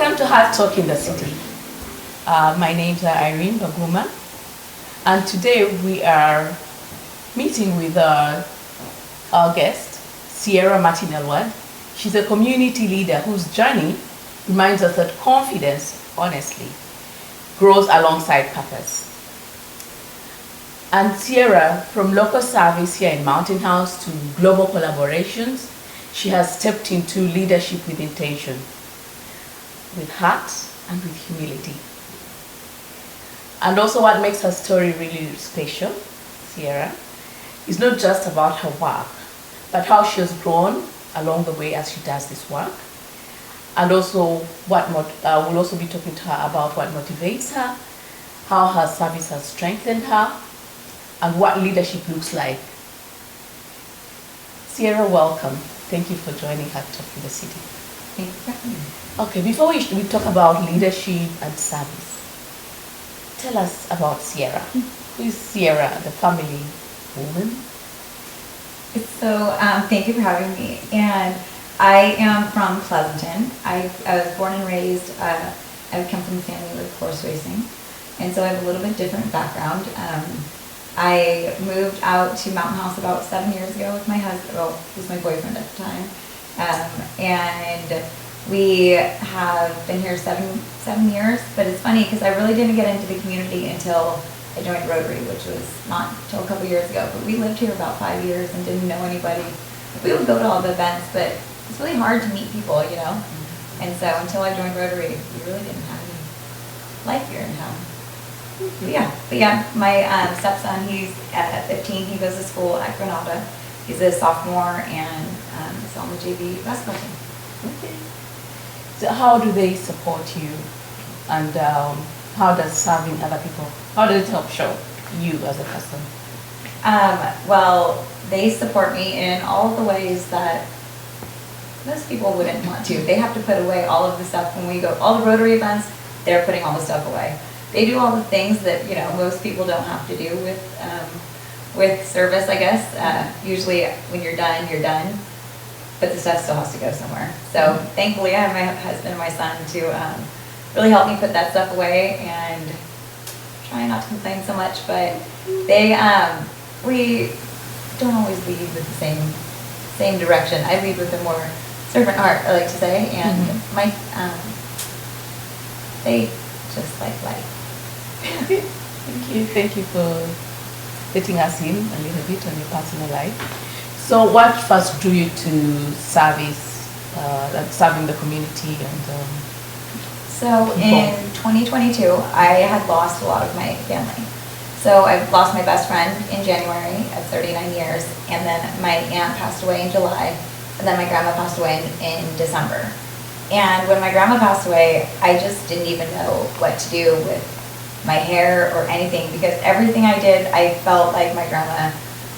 Welcome to Heart Talk in the City. My name's Irene, Baguma, and today we are meeting with our guest, Ciera Martin Elward. She's a community leader whose journey reminds us that confidence, honestly, grows alongside purpose. And Ciera, from local service here in Mountain House to global collaborations, she has stepped into leadership with intention, with heart and with humility. And also what makes her story really special, Ciera, is not just about her work, but how she has grown along the way as she does this work. And also we'll also be talking to her about what motivates her, how her service has strengthened her, and what leadership looks like. Ciera, welcome. Thank you for joining Heart Talk in the City. Thank you for having me. Okay, before we talk about leadership and service, tell us about Ciera. Who is Ciera, the family woman? So, thank you for having me. And I am from Pleasanton. I was born and raised, I come from a family with horse racing. And so I have a little bit different background. I moved out to Mountain House about 7 years ago with my husband, well, he was my boyfriend at the time. And we have been here seven years, but it's funny because I really didn't get into the community until I joined Rotary, which was not until a couple years ago. But we lived here about 5 years and didn't know anybody. We would go to all the events, but it's really hard to meet people, you know? And so until I joined Rotary, we really didn't have any life here in town. But yeah, my stepson, he's at 15, he goes to school at Granada. He's a sophomore and is on the JV basketball team. Okay. So how do they support you, and how does serving other people, how does it help show you as a person? Well, they support me in all the ways that most people wouldn't want to. They have to put away all of the stuff when we go, all the Rotary events, they're putting all the stuff away. They do all the things that, you know, most people don't have to do with service, I guess. Usually when you're done, but the stuff still has to go somewhere. So thankfully I have my husband and my son to really help me put that stuff away, and try not to complain so much, but they, we don't always lead with the same direction. I lead with a more servant heart, I like to say, and my, they just like life. Thank you for letting us in a little bit on your personal life. So what first drew you to serving the community? And so in 2022, I had lost a lot of my family. So I lost my best friend in January at 39 years, and then my aunt passed away in July, and then my grandma passed away in December. And when my grandma passed away, I just didn't even know what to do with my hair or anything, because everything I did, I felt like my grandma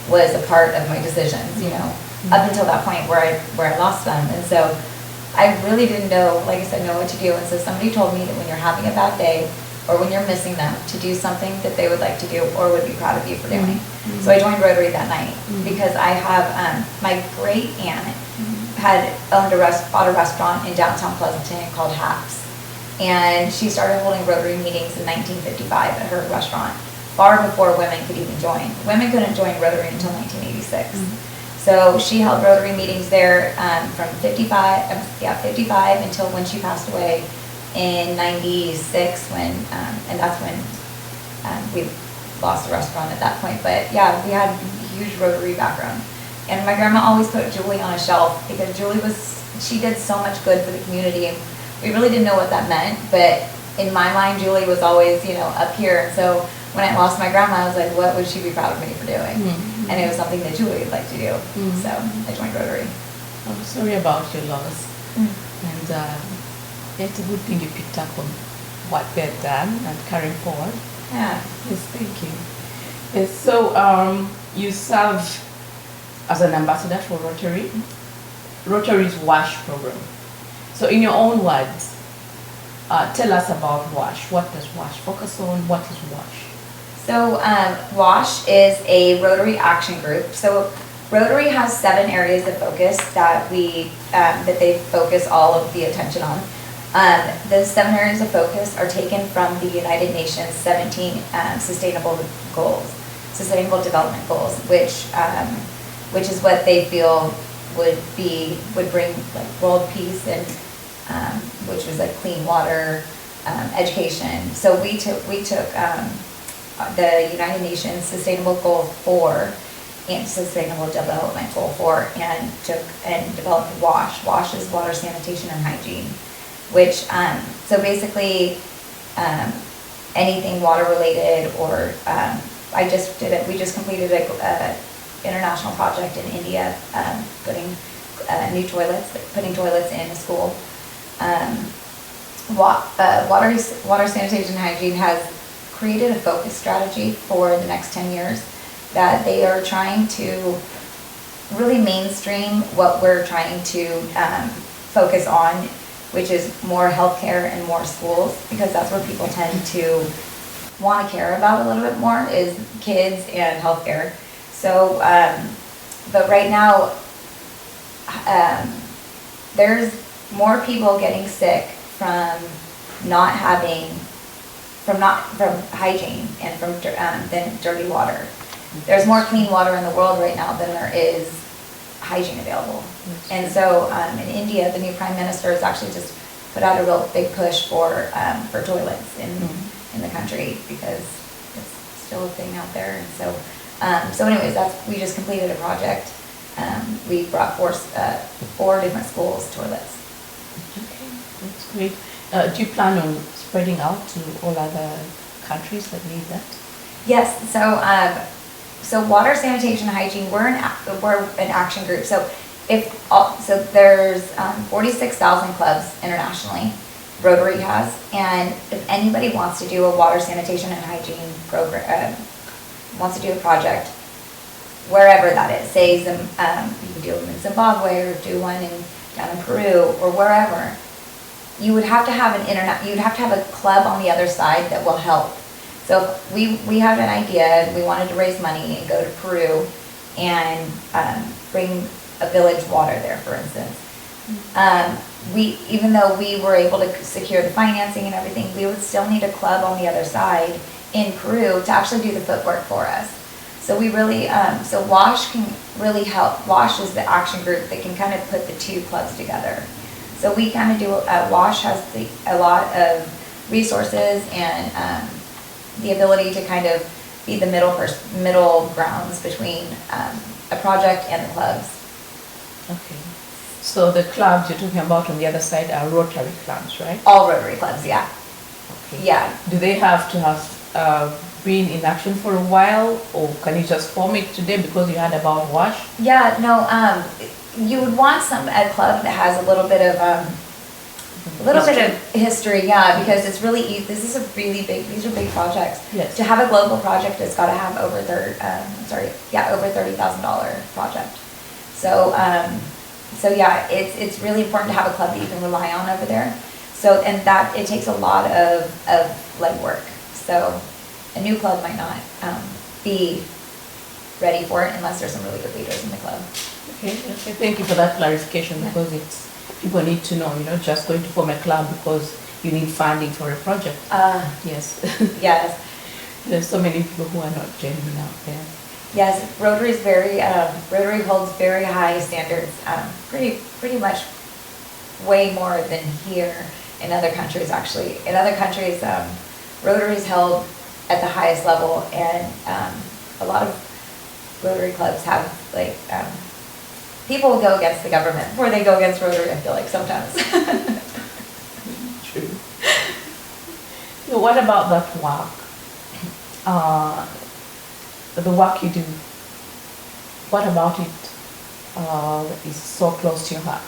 was a part of my decisions, you know, up until that point where I lost them. And so I really didn't know, like I said, know what to do. And so somebody told me that when you're having a bad day or when you're missing them, to do something that they would like to do or would be proud of you for doing. So I joined Rotary that night because I have, my great aunt had bought a restaurant in downtown Pleasanton called Haps. And she started holding Rotary meetings in 1955 at her restaurant, far before women could even join. Women couldn't join Rotary until 1986. So she held Rotary meetings there from 55 until when she passed away in 96, and that's when we lost the restaurant at that point. But yeah, we had a huge Rotary background. And my grandma always put Julie on a shelf because she did so much good for the community. And we really didn't know what that meant, but in my mind, Julie was always, you know, up here. And so when I lost my grandma, I was like, what would she be proud of me for doing? And it was something that Julie would like to do. So I joined Rotary. I'm sorry about your loss. And it's a good thing you picked up on what they've done and carrying forward. Yeah. Yes, thank you. Yes, so you serve as an ambassador for Rotary, Rotary's WASH program. So in your own words, tell us about WASH. What does WASH focus on? What is WASH? So WASH is a Rotary action group. So Rotary has 7 areas of focus that they focus all of the attention on. The 7 areas of focus are taken from the United Nations 17 sustainable development goals, which is what they feel would bring like world peace and which was like clean water, education. So we took the United Nations Sustainable Goal 4 and Sustainable Development Goal 4 and developed WASH. WASH is water, sanitation, and hygiene, which so basically anything water related or we just completed a international project in India, putting toilets in a school. Water, sanitation, and hygiene has created a focus strategy for the next 10 years that they are trying to really mainstream what we're trying to focus on, which is more healthcare and more schools, because that's where people tend to want to care about a little bit more, is kids and healthcare. So, but right now, there's more people getting sick from hygiene and than dirty water. There's more clean water in the world right now than there is hygiene available. And so in India, the new prime minister has actually just put out a real big push for toilets in the country, because it's still a thing out there. And so anyways, we just completed a project. We brought four different schools toilets. Okay, that's great. Do you plan on spreading out to all other countries that need that? Yes. So water, sanitation, hygiene. We're an action group. So there's 46,000 clubs internationally. Rotary has, and if anybody wants to do a water, sanitation, and hygiene program, wants to do a project, wherever that is, say you could do them in Zimbabwe or do one down in Peru or wherever, you would have to have you'd have to have a club on the other side that will help. So we had an idea, we wanted to raise money and go to Peru and bring a village water there, for instance. Even though we were able to secure the financing and everything, we would still need a club on the other side in Peru to actually do the footwork for us. So we really, so WASH can really help. WASH is the action group that can kind of put the two clubs together. So we kind of do, WASH has a lot of resources and the ability to kind of be the middle grounds between a project and the clubs. Okay. So the clubs you're talking about on the other side are Rotary clubs, right? All Rotary clubs, yeah. Okay. Yeah. Do they have to have been in action for a while, or can you just form it today because you heard about WASH? Yeah, no, you would want a club that has a little bit of history, yeah, because it's really these are big projects. Yes. To have a global project, it's got to have over $30,000 project. So yeah, it's really important to have a club that you can rely on over there. So, and that it takes a lot of legwork. So a new club might not be ready for it unless there's some really good leaders in the club. Okay, thank you for that clarification, because people need to know, just going to form a club because you need funding for a project. Yes. Yes. There's so many people who are not genuine out there. Yes, Rotary holds very high standards, pretty much way more than here in other countries, actually. In other countries, Rotary is held at the highest level, and a lot of Rotary clubs have, people will go against the government before they go against Rotary, I feel like, sometimes. True. So what about that work? The work you do, what about it is so close to your heart?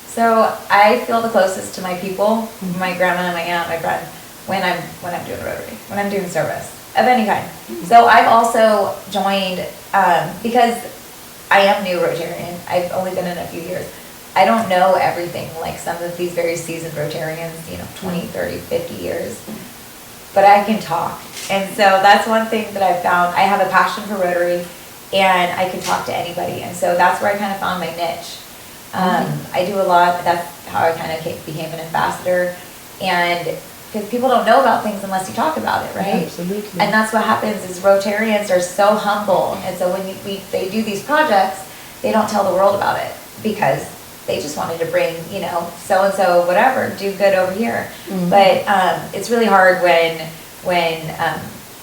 So I feel the closest to my people, my grandma, my aunt, my friend, when I'm doing Rotary, when I'm doing service of any kind. So I've also joined, because I am new Rotarian, I've only been in a few years. I don't know everything like some of these very seasoned Rotarians, 20, 30, 50 years. But I can talk. And so that's one thing that I've found. I have a passion for Rotary, and I can talk to anybody. And so that's where I kind of found my niche. I do a lot. That's how I kind of became an ambassador. And because people don't know about things unless you talk about it, right? Absolutely. And that's what happens is Rotarians are so humble. And so when they do these projects, they don't tell the world about it because they just wanted to bring, so-and-so, whatever, do good over here. But it's really hard when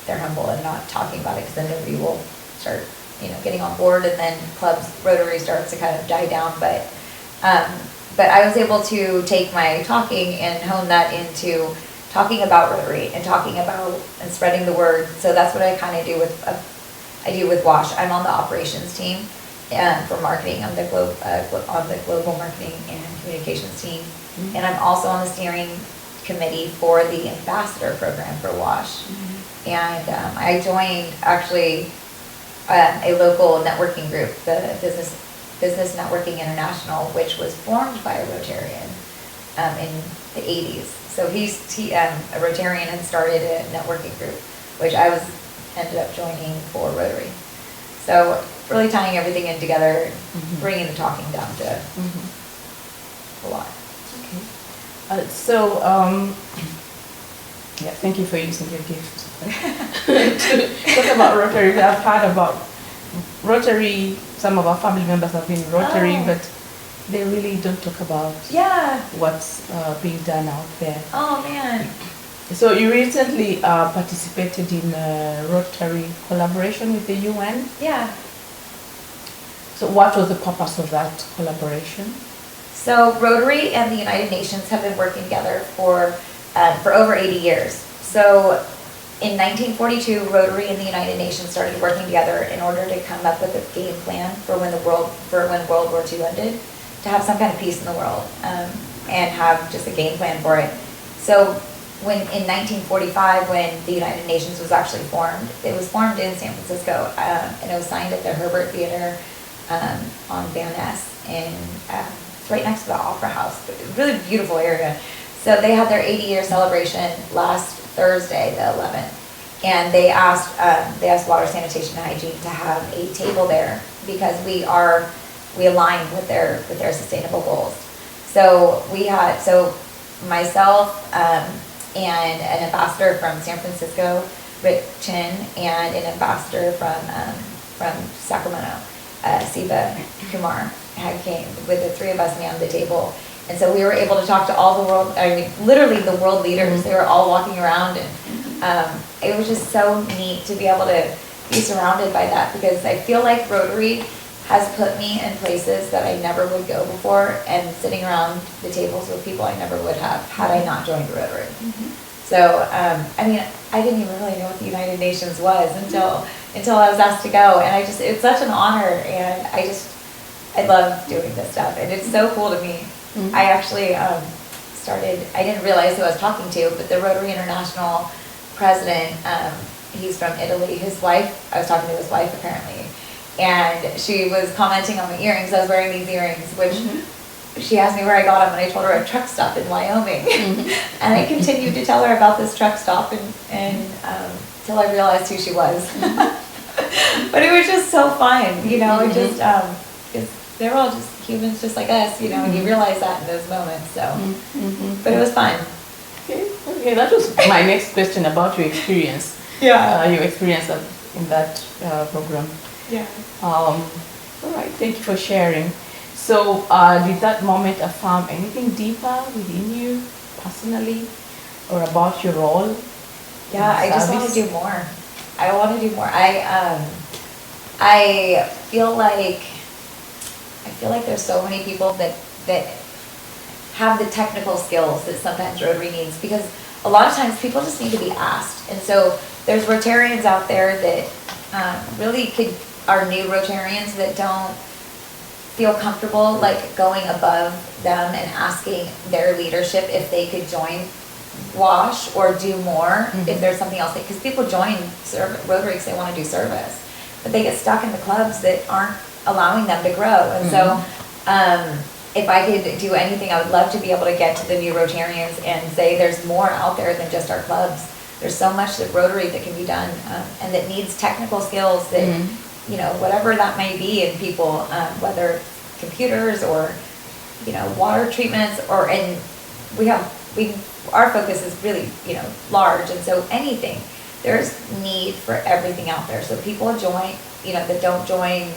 they're humble and not talking about it, because then nobody will start, getting on board, and then Rotary starts to kind of die down. But I was able to take my talking and hone that into talking about Rotary and talking about and spreading the word. So that's what I kind of do with WASH. I'm on the operations team for marketing. I'm on the global marketing and communications team, and I'm also on the steering committee for the ambassador program for WASH. And I joined actually a local networking group, the Business Networking International, which was formed by a Rotarian in the 80s. So he's a Rotarian and started a networking group, which I ended up joining for Rotary. So really tying everything in together, bringing the talking down to a lot. Okay. Thank you for using your gift to talk about Rotary. I've heard about Rotary. Some of our family members have been Rotary, but they really don't talk about what's being done out there. Oh man. So you recently participated in a Rotary collaboration with the UN? Yeah. So what was the purpose of that collaboration? So Rotary and the United Nations have been working together for over 80 years. So in 1942, Rotary and the United Nations started working together in order to come up with a game plan for when World War II ended, to have some kind of peace in the world, and have just a game plan for it. So in 1945, when the United Nations was actually formed, it was formed in San Francisco, and it was signed at the Herbert Theater on Van Ness, it's right next to the Opera House. Really beautiful area. So they had their 80-year celebration last Thursday, the 11th, and they asked Water, Sanitation, and Hygiene to have a table there because we align with their sustainable goals. So myself and an ambassador from San Francisco, Rick Chin, and an ambassador from Sacramento, Siva Kumar, came with the three of us manned the table. And so we were able to talk to all the world, literally the world leaders. They were all walking around, and it was just so neat to be able to be surrounded by that, because I feel like Rotary has put me in places that I never would go before, and sitting around the tables with people I never would have had I not joined Rotary. So, I didn't even really know what the United Nations was until I was asked to go, and it's such an honor, and I love doing this stuff, and it's so cool to me. I actually I didn't realize who I was talking to, but the Rotary International president, he's from Italy. His wife, I was talking to his wife apparently, and she was commenting on my earrings. I was wearing these earrings, which she asked me where I got them, and I told her a truck stop in Wyoming. And I continued to tell her about this truck stop until I realized who she was. But it was just so fun, it just, they're all just humans just like us, and you realize that in those moments, so. But it was fun. Okay, that was my next question about your experience. Your experience in that program. All right, thank you for sharing. So, did that moment affirm anything deeper within you, personally, or about your role? Yeah, I just want to do more. I want to do more. I feel like there's so many people that have the technical skills that sometimes Rotary needs, because a lot of times people just need to be asked. And so there's Rotarians out there that really are new Rotarians that don't feel comfortable like going above them and asking their leadership if they could join WASH or do more if there's something else. Because people join Rotary because they want to do service, but they get stuck in the clubs that aren't allowing them to grow. And so if I could do anything, I would love to be able to get to the new Rotarians and say there's more out there than just our clubs. There's so much that Rotary that can be done, and that needs technical skills that, whatever that may be in people, whether computers or water treatments, and our focus is really, large, and so anything, there's need for everything out there. So people join, that don't join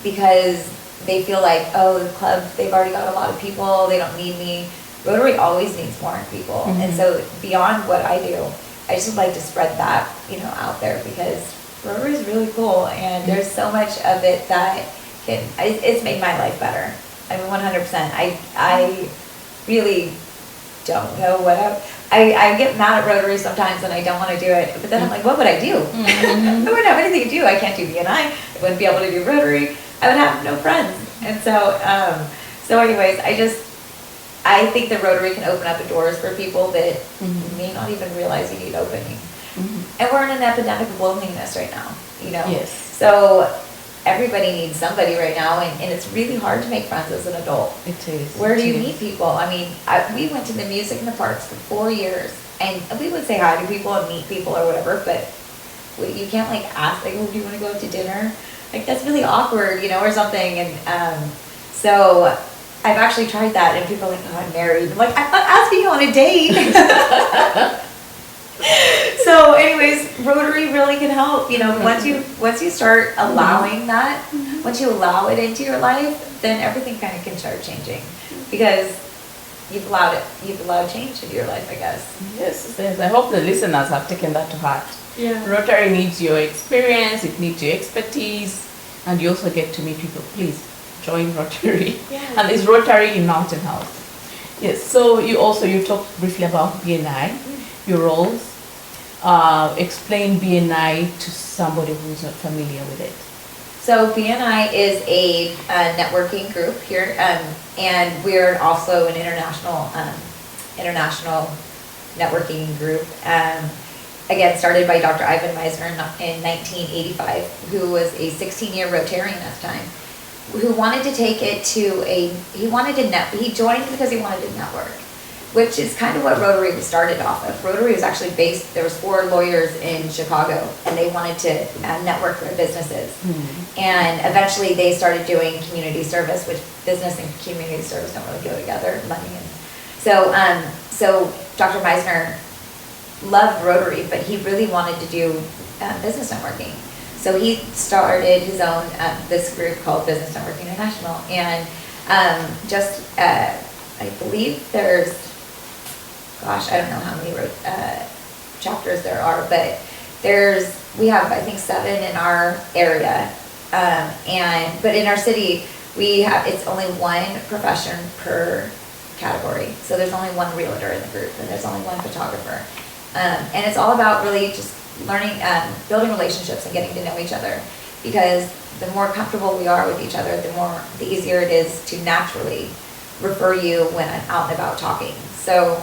because they feel like, oh, the club, they've already got a lot of people, they don't need me. Rotary always needs more people. Mm-hmm. And so beyond what I do, I just would like to spread that, out there, because Rotary is really cool, and Mm-hmm. there's so much of it that it's made my life better. I mean, 100%. I really don't know what I get mad at Rotary sometimes and I don't want to do it, but then I'm like, what would I do? Mm-hmm. I wouldn't have anything to do. I can't do BNI. I wouldn't be able to do Rotary. I would have no friends. And so anyways, I think the Rotary can open up the doors for people that Mm-hmm. may not even realize you need opening. Mm-hmm. And we're in an epidemic of loneliness right now, Yes. So everybody needs somebody right now, and it's really hard to make friends as an adult. It is. Where do It you is. meet people? I mean, we went to the music in the parks for 4 years, and we would say hi to people and meet people or whatever, but you can't like ask, like, oh, do you want to go out to dinner? Like, that's really awkward, or something. And so I've actually tried that, and people are like, oh, I'm married. I'm like, I'm not asking you on a date. So anyways, Rotary really can help, once you start allowing that, once you allow it into your life, then everything kind of can start changing, because you've allowed change into your life, I guess. Yes. I hope the listeners have taken that to heart. Yeah. Rotary needs your experience, it needs your expertise, and you also get to meet people. Please join Rotary. Yeah. And it's Rotary in Mountain House. Yes, so you talked briefly about BNI, your roles. Explain BNI to somebody who's not familiar with it. So BNI is a networking group here, and we're also an international networking group. Again, started by Dr. Ivan Meisner in 1985, who was a 16-year Rotarian at the time, who wanted to take it to he joined because he wanted to network, which is kind of what Rotary was started off of. Rotary was actually there was 4 lawyers in Chicago, and they wanted to network their businesses. Mm-hmm. And eventually they started doing community service, which business and community service don't really go together, money. And so Dr. Meisner loved Rotary, but he really wanted to do business networking. So he started his own, this group called Business Networking International. And I believe there's, gosh, I don't know how many chapters there are, but we have, I think, 7 in our area. But in our city, it's only 1 profession per category. So there's only 1 realtor in the group, and there's only 1 photographer. And it's all about really just learning, building relationships and getting to know each other, because the more comfortable we are with each other, the easier it is to naturally refer you when I'm out and about talking. So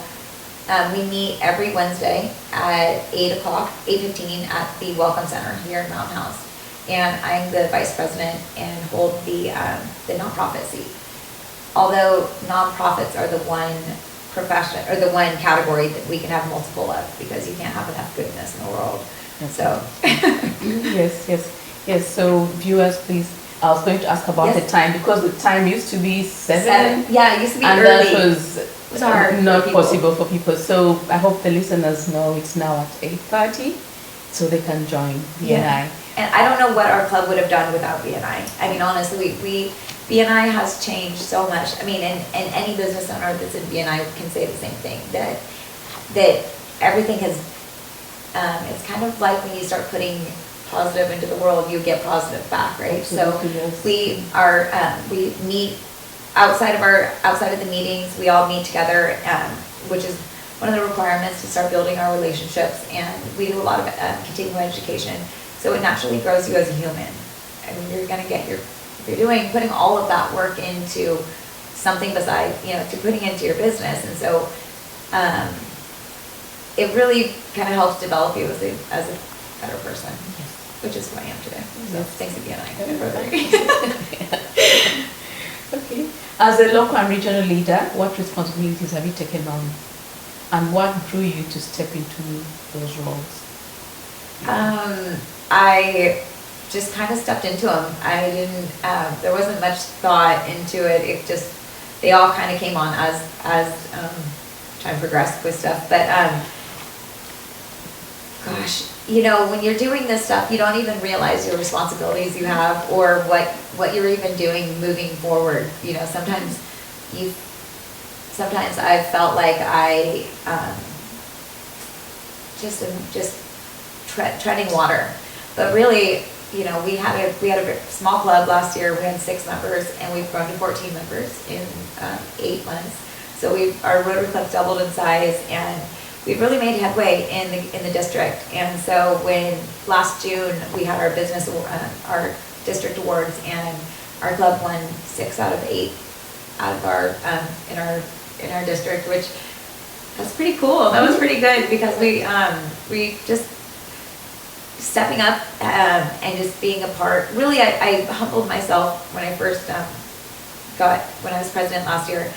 we meet every Wednesday at 8:15 at the Welcome Center here in Mountain House. And I'm the vice president and hold the nonprofit seat. Although nonprofits are the one profession, or the one category that we can have multiple of, because you can't have enough goodness in the world. So Yes. So viewers, please. I was going to ask about the time, because the time used to be 7. Yeah, it used to be and early. that was hard not for people. possible for people. So I hope the listeners know it's now at 8:30, so they can join BNI. Yeah. And I don't know what our club would have done without BNI. I mean, honestly, BNI has changed so much. I mean, and any business owner that's in BNI can say the same thing, that everything has, it's kind of like when you start putting positive into the world, you get positive back, right? Absolutely, So yes. we meet outside of the meetings, we all meet together, which is one of the requirements to start building our relationships. And we do a lot of continuing education, so it naturally grows you as a human. I mean, you're going to get putting all of that work into something besides, to putting into your business. And so it really kind of helps develop you as a better person, which is who I am today. So thanks to BNI and Rotary. Okay. As a local and regional leader, what responsibilities have you taken on, and what drew you to step into those roles? I just kind of stepped into them. I didn't, there wasn't much thought into it. they all kind of came on as time progressed with stuff. But gosh, you know, when you're doing this stuff, you don't even realize your responsibilities you have, or what you're even doing moving forward. You know, sometimes I felt like I just treading water, but really, you know, we had a small club last year. We had 6 members, and we've grown to 14 members in 8 months. So our Rotary Club's doubled in size, and we've really made headway in the district. And so when last June we had our district awards, and our club won 6 out of 8 out of our in our district, which that's pretty cool. That was pretty good, because we just stepping up and just being a part. Really, I humbled myself when I first when I was president last year,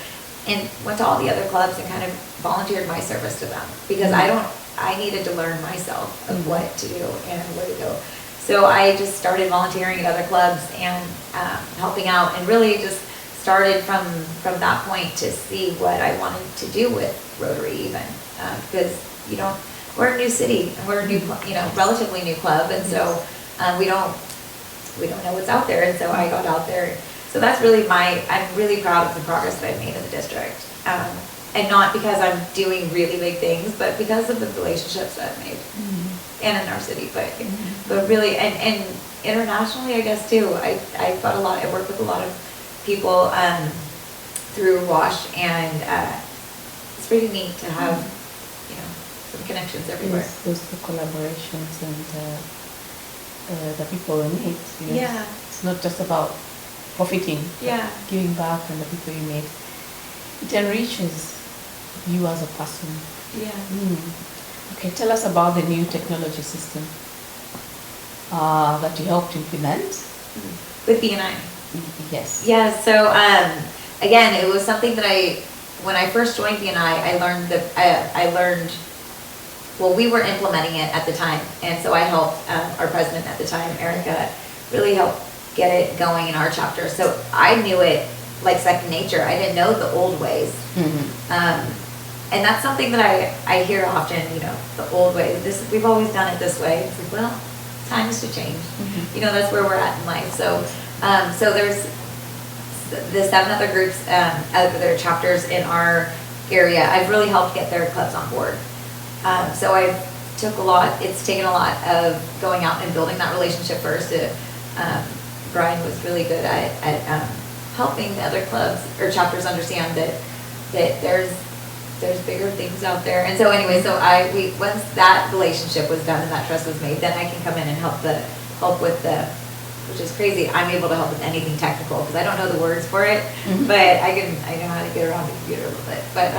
and went to all the other clubs and kind of volunteered my service to them, because I needed to learn myself of what to do and where to go. So I just started volunteering at other clubs and helping out, and really just started from that point to see what I wanted to do with Rotary, even because we're a new city, and we're a new, relatively new club, and so we don't know what's out there, and so I got out there. So that's really I'm really proud of the progress that I've made in the district, and not because I'm doing really big things, but because of the relationships that I've made, and in our city, but really, and internationally, I guess too. I work with a lot of people through WASH, and it's pretty neat to have some connections everywhere. Yes, those collaborations and the people we meet. Yeah. It's not just about profiting, giving back, and the people you meet. It enriches you as a person. Yeah. Okay, tell us about the new technology system that you helped implement. With BNI. Yes. Yeah, so again, it was something that when I first joined BNI, I learned, well, we were implementing it at the time, and so I helped our president at the time, Erica, really help get it going in our chapter. So I knew it like second nature. I didn't know the old ways. And that's something that I hear often, the old way. We've always done it this way. It's like, well, time is to change. That's where we're at in life. So there's the 7 other groups, other chapters in our area. I've really helped get their clubs on board. So it's taken a lot of going out and building that relationship first. Brian was really good at helping the other clubs or chapters understand that there's bigger things out there. And so anyway, once that relationship was done and that trust was made, then I can come in and help with which is crazy. I'm able to help with anything technical because I don't know the words for it, but I know how to get around the computer a little bit. But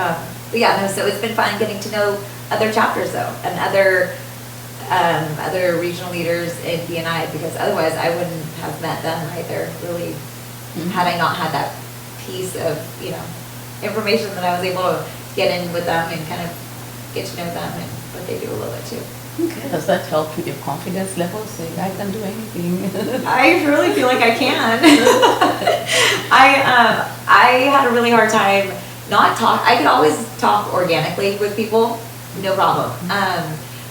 yeah, no. So it's been fun getting to know other chapters though, and other regional leaders in BNI, because otherwise I wouldn't have met them either. Really, had I not had that piece of information that I was able to get in with them and kind of get to know them and what they do a little bit too. Okay. Does that help with your confidence level? Saying I can do anything. I really feel like I can. I had a really hard time I could always talk organically with people, no problem.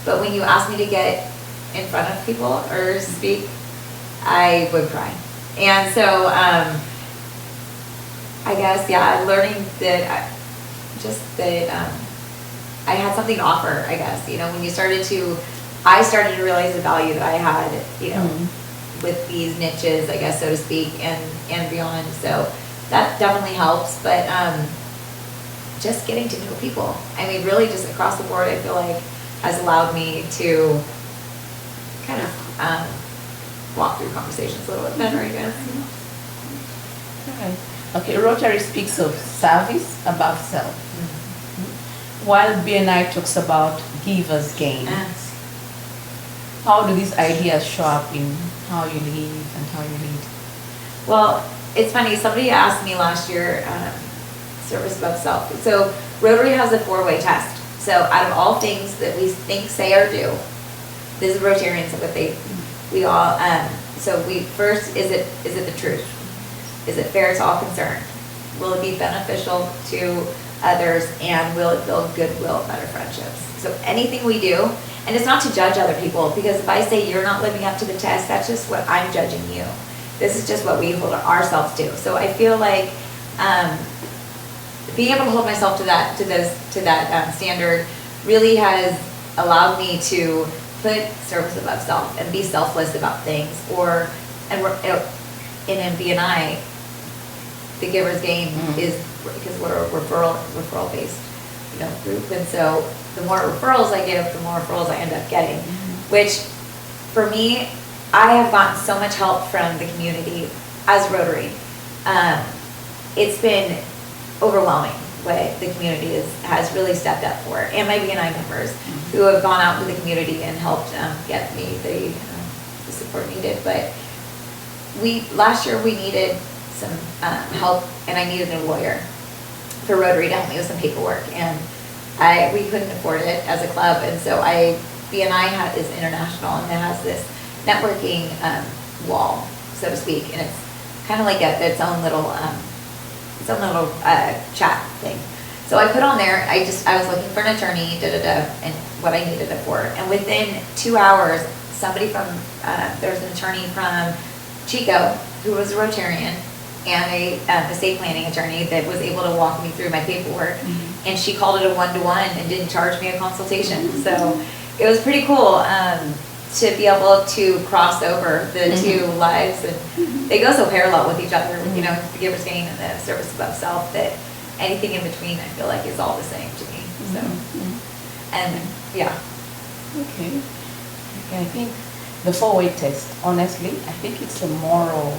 But when you ask me to get in front of people or speak, I would cry. And so I guess, learning that I had something to offer, I guess. When I started to realize the value that I had, with these niches, I guess, so to speak, and beyond. So that definitely helps. But just getting to know people, really just across the board, I feel like has allowed me to kind of walk through conversations a little bit better, I guess. Right. Okay, Rotary speaks of service above self, while BNI talks about givers gain. Yes. How do these ideas show up in how you live and how you lead? Well, it's funny, somebody asked me last year, service above self. So Rotary has a 4-way test. So out of all things that we think, say, or do, this is Rotarians, what we all, so first, is it the truth? Is it fair to all concerned? Will it be beneficial to others? And will it build goodwill, better friendships? So anything we do, and it's not to judge other people, because if I say you're not living up to the test, that's just what I'm judging you. This is just what we hold ourselves to. So I feel like being able to hold myself to that standard really has allowed me to put service above self and be selfless about things. And in BNI, the giver's gain is because we're a referral based, group, and so the more referrals I give, the more referrals I end up getting. Which, for me, I have gotten so much help from the community as Rotary. It's been overwhelming what the community has really stepped up for, and my BNI members who have gone out to the community and helped get me the support needed. But last year we needed some help, and I needed a lawyer for Rotary to help me with some paperwork, and we couldn't afford it as a club, and so BNI is international, and it has this networking wall, so to speak, and it's kind of like its own little chat thing. So I put on there, I was looking for an attorney, and what I needed it for, and within 2 hours, somebody from there's an attorney from Chico who was a Rotarian, and a estate planning attorney that was able to walk me through my paperwork, and she called it a 1-to-1 and didn't charge me a consultation. So it was pretty cool to be able to cross over the two lives, and they go so parallel with each other. The giver's gain and the service above self, that anything in between I feel like is all the same to me. So and yeah. Okay, I think the 4-way test, honestly, I think it's a moral,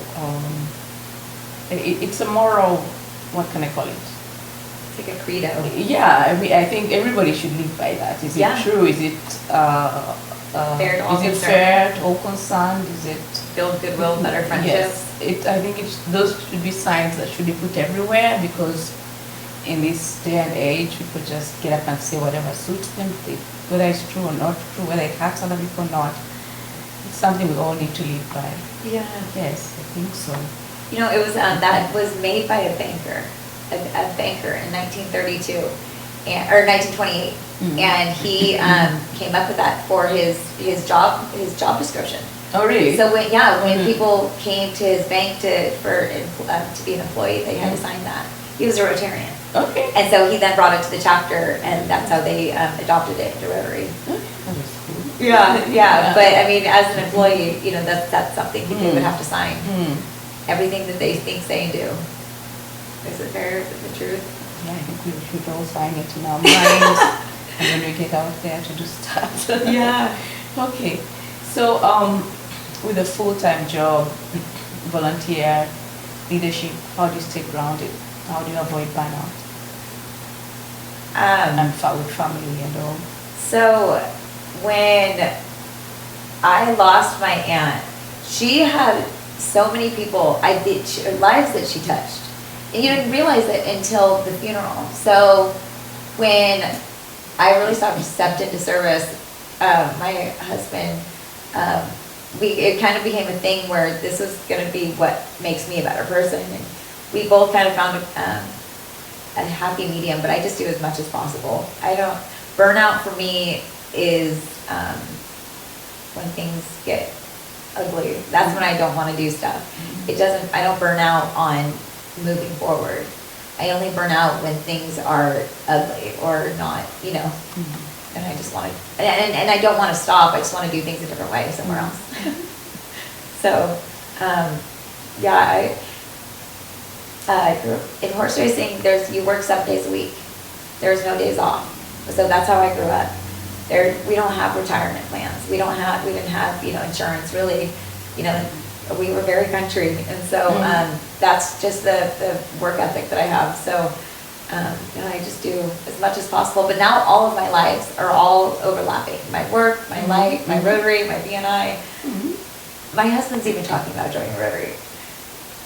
what can I call it? It's like a credo. Yeah, I think everybody should live by that. Is it true? Is it fair to all is it concerned? fair to all concerned? Is it Build goodwill, better friendships? Yes, I think those should be signs that should be put everywhere, because in this day and age, people just get up and say whatever suits them, whether it's true or not true, whether it hurts other people or not. It's something we all need to live by. Yeah. Yes, I think so. It was that was made by a banker in 1932, or 1928, and he came up with that for his job description. Oh, really? So when people came to his bank to be an employee, they had to sign that. He was a Rotarian. Okay. And so he then brought it to the chapter, and that's how they adopted it into Rotary. That is cool. Yeah. But I mean, as an employee, that's something they would have to sign. Everything that they think, say, and do. Is it fair? Is it the truth? Yeah, I think we should all sign it in our minds and when we get out there to do stuff. Yeah. Okay. So, with a full-time job, volunteer, leadership, how do you stay grounded? How do you avoid burnout? And with family and all. So, when I lost my aunt, she had so many people, lives that she touched. And you didn't realize it until the funeral. So when I really stepped into service, my husband, it kind of became a thing where this was going to be what makes me a better person. And we both kind of found a happy medium, but I just do as much as possible. Burnout for me is when things get ugly. That's when I don't want to do stuff. I don't burn out on moving forward. I only burn out when things are ugly or not, and I just want to, and I don't want to stop. I just want to do things a different way somewhere else. So, I grew up in horse racing. You work 7 days a week. There's no days off. So that's how I grew up. We don't have retirement plans. We didn't have, insurance really, we were very country. And so, that's just the work ethic that I have. So, I just do as much as possible. But now all of my lives are all overlapping. My work, my life, my Rotary, my BNI. My husband's even talking about joining Rotary.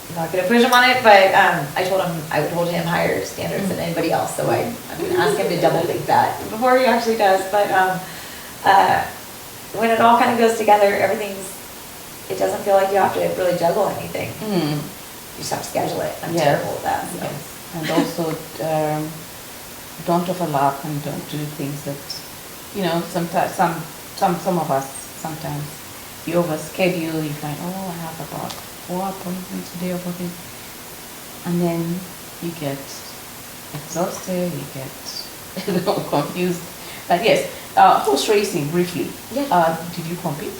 I'm not going to push him on it, but I told him I would hold him higher standards than anybody else. So I'm going to ask him to double think that before he actually does. But when it all kind of goes together, it doesn't feel like you have to really juggle anything. You just have to schedule it. I'm terrible at that. So. and also don't overlap and don't do things that, sometimes some of us sometimes you overschedule. You find, oh, I have about 4 appointments today or something, and then you get exhausted, you get confused. But yes, horse racing briefly. Yeah. Did you compete?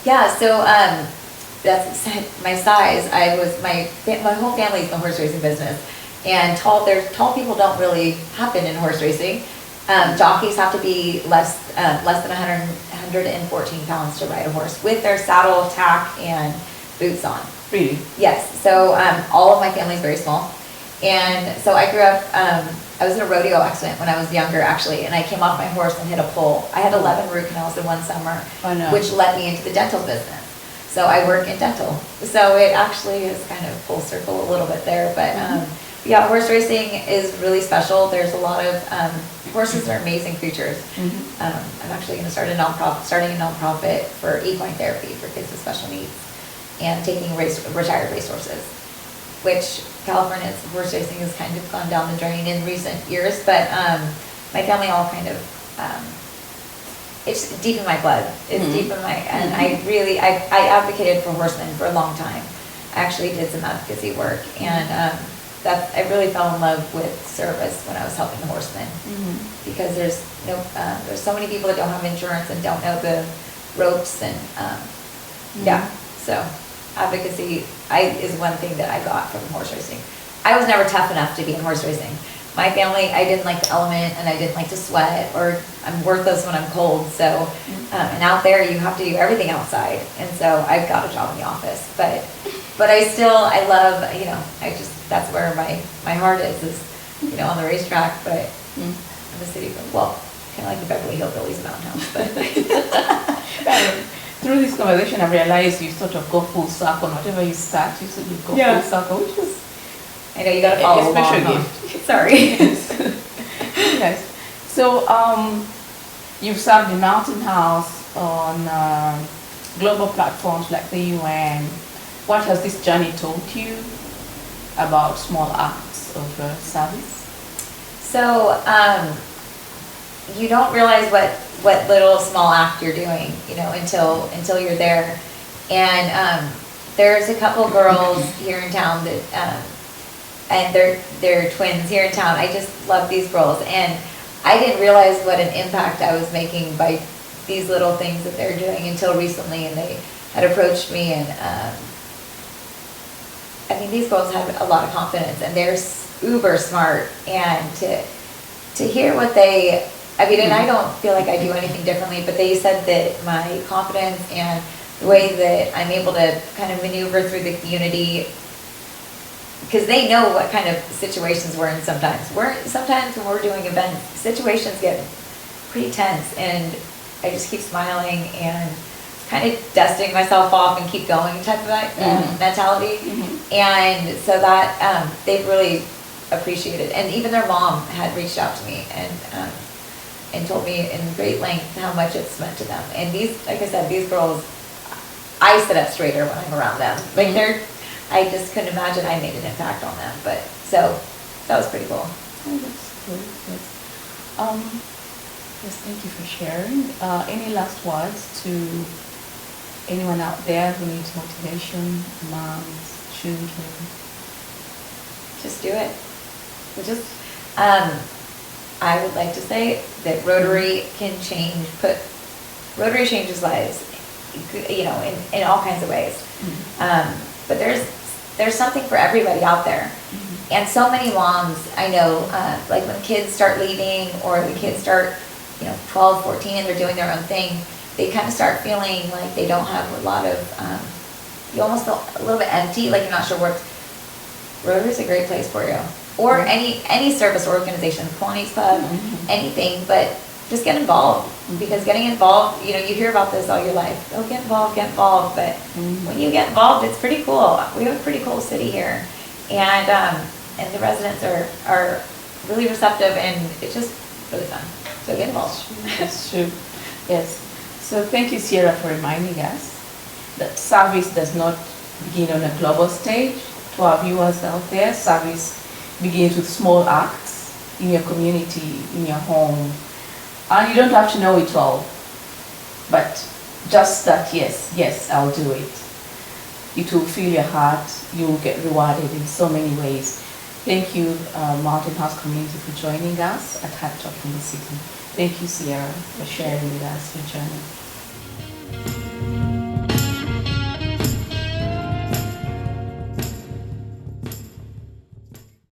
Yeah, so that's my size. My whole family's in the horse racing business, and tall people don't really happen in horse racing. Jockeys have to be less than 114 pounds to ride a horse with their saddle, tack, and boots on. Really? Yes. So all of my family is very small, and so I grew up. I was in a rodeo accident when I was younger, actually, and I came off my horse and hit a pole. I had 11 root canals in one summer, which led me into the dental business. So I work in dental. So it actually is kind of full circle a little bit there. But yeah, horse racing is really special. There's a lot of, horses are amazing creatures. I'm actually going to starting a nonprofit for equine therapy for kids with special needs and taking retired racehorses, which California's horse racing has kind of gone down the drain in recent years. But my family all kind of, it's deep in my blood. It's deep in my, and I advocated for horsemen for a long time. I actually did some advocacy work, and I really fell in love with service when I was helping the horsemen, because there's so many people that don't have insurance and don't know the ropes, and so advocacy is one thing that I got from horse racing. I was never tough enough to be in horse racing. My family, I didn't like the element, and I didn't like to sweat, or I'm worthless when I'm cold. So, and out there you have to do everything outside, and so I've got a job in the office. But I love, that's where my heart is on the racetrack. But in the city, well, kind of like the Beverly Hillbillies Mountain House. But through this conversation, I realized you sort of go full circle. Whatever you start, you go full circle, which is, I know you got to follow along. Special gift. Sorry. Yes. So you've served the Mountain House on global platforms like the UN. What has this journey taught you about small acts of service? So you don't realize what little small act you're doing, until you're there. And there's a couple girls here in town that, and they're twins here in town. I just love these girls, and I didn't realize what an impact I was making by these little things that they're doing until recently, and they had approached me, and these girls have a lot of confidence, and they're uber smart, and to hear what they, and I don't feel like I do anything differently, but they said that my confidence and the way that I'm able to kind of maneuver through the community, because they know what kind of situations we're in sometimes. Sometimes when we're doing events, situations get pretty tense, and I just keep smiling and kind of dusting myself off and keep going type of mentality. And so that they've really appreciated, and even their mom had reached out to me and told me in great length how much it's meant to them. And these, like I said, these girls, I sit up straighter when I'm around them. Like I just couldn't imagine I made an impact on them. But so that was pretty cool. Oh, that's good. Yes. Yes, thank you for sharing. Any last words to anyone out there who needs motivation, moms, children? Just do it. I would like to say that Rotary can Rotary changes lives, in all kinds of ways. But there's something for everybody out there. And so many moms, I know, like when kids start leaving, or the kids start, 12, 14, and they're doing their own thing, they kind of start feeling like they don't have a lot of, you almost feel a little bit empty, like you're not sure what. Rotary's a great place for you. Or any service organization, Kiwanis Club, anything, but just get involved. Because getting involved, you hear about this all your life. Oh, get involved. But when you get involved, it's pretty cool. We have a pretty cool city here. And the residents are really receptive, and it's just really fun. So get involved. That's true. Yes. So thank you, Ciera, for reminding us that service does not begin on a global stage. To our viewers out there, service begins with small acts in your community, in your home. And you don't have to know it all, but just that, yes, I'll do it. It will fill your heart. You will get rewarded in so many ways. Thank you, Mountain House community, for joining us at Heart Talk in the City. Thank you, Ciera, for sharing with us your journey.